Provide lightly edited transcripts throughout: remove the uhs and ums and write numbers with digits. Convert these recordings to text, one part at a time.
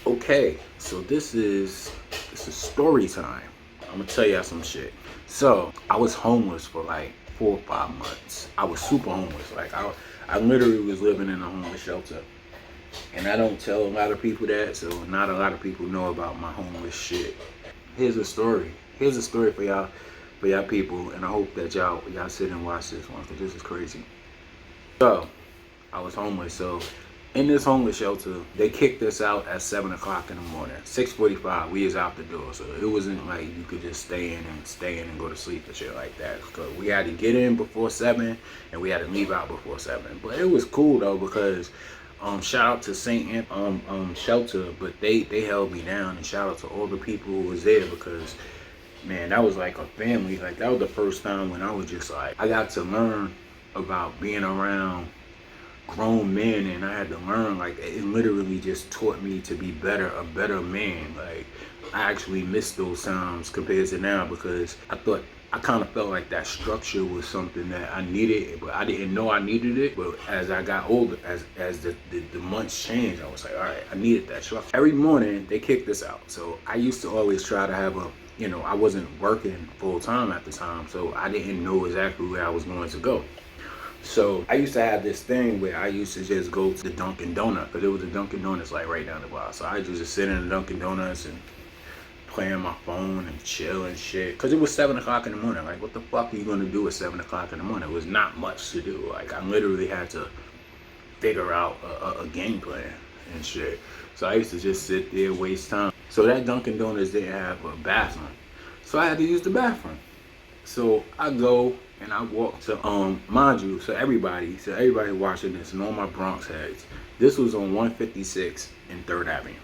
Okay, so this is story time. I'm gonna tell y'all some shit. So I was homeless for like 4 or 5 months. I was super homeless. Like I literally was living in a homeless shelter. And I don't tell a lot of people that, so not a lot of people know about my homeless shit. Here's a story. Here's a story for y'all people, and I hope that y'all sit and watch this one, because this is crazy. So I was homeless. So in this homeless shelter, they kicked us out at 7 o'clock in the morning. 6:45, we was out the door. So it wasn't like you could just stay in and go to sleep and shit like that. So we had to get in before 7 and we had to leave out before 7. But it was cool though, because shout out to St. Shelter, but they held me down, and shout out to all the people who was there, because man, that was like a family. Like that was the first time when I was just like, I got to learn about being around grown men, and I had to learn, like it literally just taught me to be a better man. Like I actually miss those times compared to now, because I kind of felt like that structure was something that I needed, but I didn't know I needed it. But as I got older, as the months changed, I was like, all right, I needed that structure. Every morning they kicked us out, so I used to always try to have I wasn't working full time at the time, so I didn't know exactly where I was going to go. So I used to have this thing where I used to just go to the Dunkin' Donut, because there was a Dunkin' Donuts like right down the block. So I used to just sit in the Dunkin' Donuts and play on my phone and chill and shit. Because it was 7 o'clock in the morning. Like, what the fuck are you going to do at 7 o'clock in the morning? It was not much to do. Like, I literally had to figure out a game plan and shit. So I used to just sit there, waste time. So that Dunkin' Donuts didn't have a bathroom, so I had to use the bathroom. So I go and I walk to mind you, so everybody watching this and all my Bronx heads, this was on 156 and 3rd Avenue.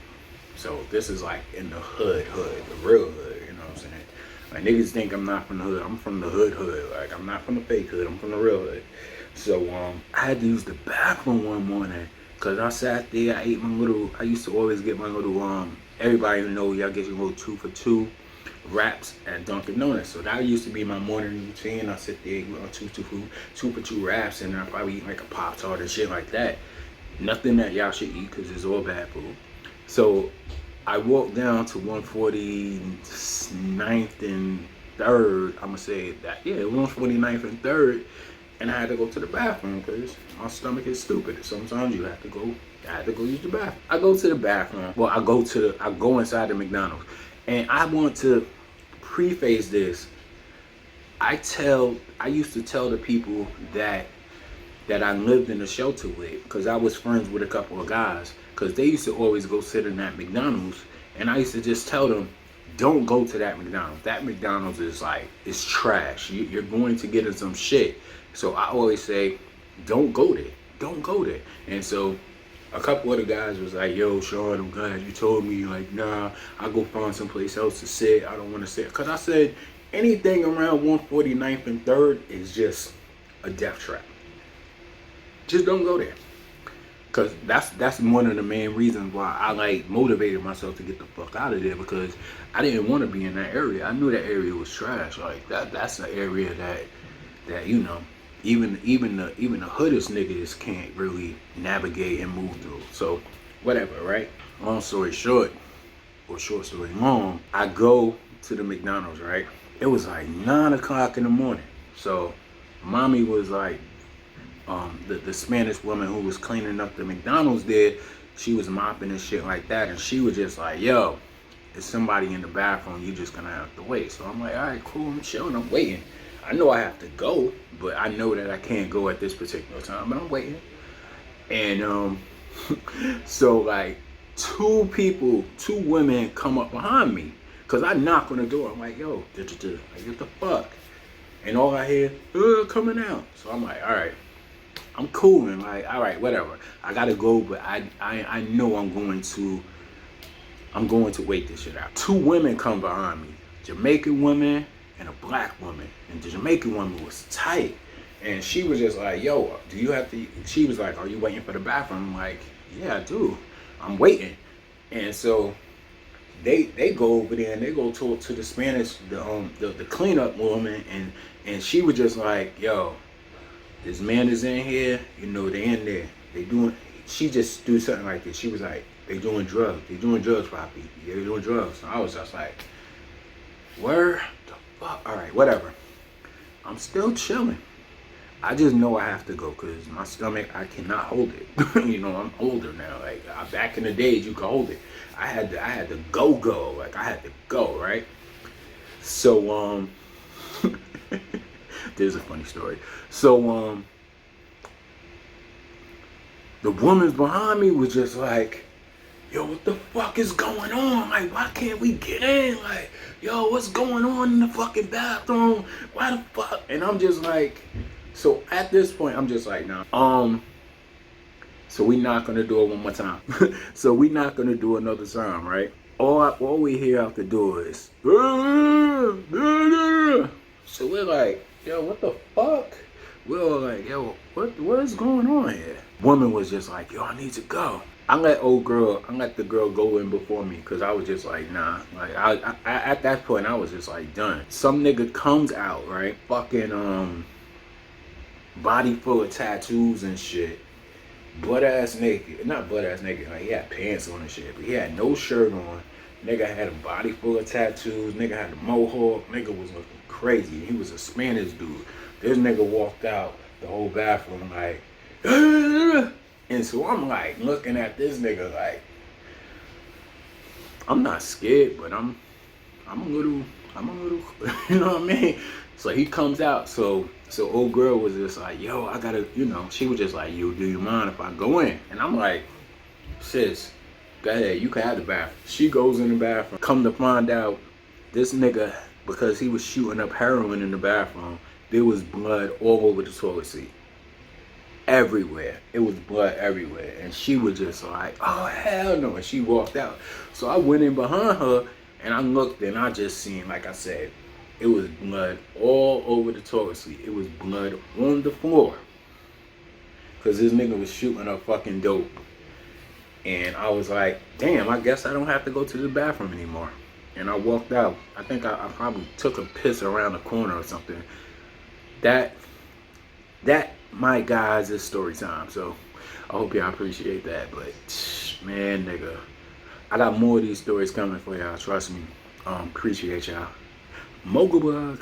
So this is like in the hood, the real hood, you know what I'm saying? Like niggas think I'm not from the hood. I'm from the hood. Like I'm not from the fake hood, I'm from the real hood. So I had to use the bathroom one morning, because I sat there, I used to always get my little everybody know y'all get your little 2 for 2 wraps at Dunkin' Donuts. So that used to be my morning routine. I sit there with my 2 for 2 wraps, and I probably eat like a Pop-Tart and shit like that. Nothing that y'all should eat, because it's all bad food. So I walked down to 149th and 3rd. I'm gonna say that, yeah, 149th and 3rd, and I had to go to the bathroom because my stomach is stupid. Sometimes I had to go use the bathroom. I go to the bathroom. Well, I go inside the McDonald's. And I want to preface this. I used to tell the people that I lived in a shelter with, because I was friends with a couple of guys, because they used to always go sit in that McDonald's, and I used to just tell them, don't go to that McDonald's. That McDonald's is it's trash. You're going to get in some shit. So I always say, don't go there. Don't go there. And so a couple of the guys was like, yo, Sean, I'm glad you told me. Like, nah, I'll go find someplace else to sit. I don't want to sit. Because I said, anything around 149th and 3rd is just a death trap. Just don't go there. Because that's one of the main reasons why I motivated myself to get the fuck out of there, because I didn't want to be in that area. I knew that area was trash. Like that's an area that even the hoodest niggas can't really navigate and move through. So whatever, right? Long story short, or short story long, I go to the McDonald's, right? It was like 9 o'clock in the morning. So mommy was like, the Spanish woman who was cleaning up the McDonald's there, she was mopping and shit like that, and she was just like, yo, there's somebody in the bathroom, you just gonna have to wait. So I'm like, all right, cool, I'm chilling, I'm waiting. I know I have to go, but I know that I can't go at this particular time, but I'm waiting. And so like two women come up behind me, because I knock on the door. I'm like, yo, like, what the fuck? And all I hear, coming out. So I'm like, all right, I'm cool, and like, all right, whatever. I gotta go, but I know I'm going to wait this shit out. 2 women come behind me, Jamaican woman and a black woman, and the Jamaican woman was tight, and she was just like, yo, do you have to, she was like, are you waiting for the bathroom? I'm like, yeah, I do, I'm waiting. And so they go over there and they go talk to the Spanish, the cleanup woman, and she was just like, yo, this man is in here, they in there, they doing, she just do something like this. She was like, they doing drugs. They doing drugs, Poppy. Yeah, they doing drugs. So I was just like, where the fuck? All right, whatever. I'm still chilling. I just know I have to go because my stomach, I cannot hold it. You know, I'm older now. Like back in the days, you could hold it. I had to go. Like I had to go, right? So there's a funny story. So the woman behind me was just like, yo, what the fuck is going on? Like, why can't we get in? Like, yo, what's going on in the fucking bathroom? Why the fuck? And I'm just like, so at this point, I'm just like, nah. So we not gonna do it one more time. So we not gonna do another time, right? All we hear out the door is, so we're like, yo, what the fuck? We were like, yo, what is going on here? Woman was just like, yo, I need to go. I let the girl go in before me because I was just like, nah. Like I at that point I was just like done. Some nigga comes out, right? Fucking body full of tattoos and shit. Butt ass naked. Not butt ass naked, like he had pants on and shit, but he had no shirt on. Nigga had a body full of tattoos, nigga had a mohawk, nigga was looking crazy. He was a Spanish dude. This nigga walked out the whole bathroom like and so I'm like looking at this nigga like, I'm not scared, but I'm a little, you know what I mean? So he comes out, so old girl was just like, yo, I gotta, you know, she was just like, yo, do you mind if I go in? And I'm like, sis, go ahead, you can have the bathroom. She goes in the bathroom. Come to find out, this nigga, because he was shooting up heroin in the bathroom, there was blood all over the toilet seat. Everywhere. It was blood everywhere. And she was just like, oh, hell no. And she walked out. So I went in behind her and I looked and I just seen, like I said, it was blood all over the toilet seat. It was blood on the floor. Because this nigga was shooting up fucking dope. And I was like, damn, I guess I don't have to go to the bathroom anymore. And I walked out. I think I probably took a piss around the corner or something. That, my guys, is story time. So I hope y'all appreciate that. But man, nigga, I got more of these stories coming for y'all. Trust me. Appreciate y'all. MOGUL BLOG.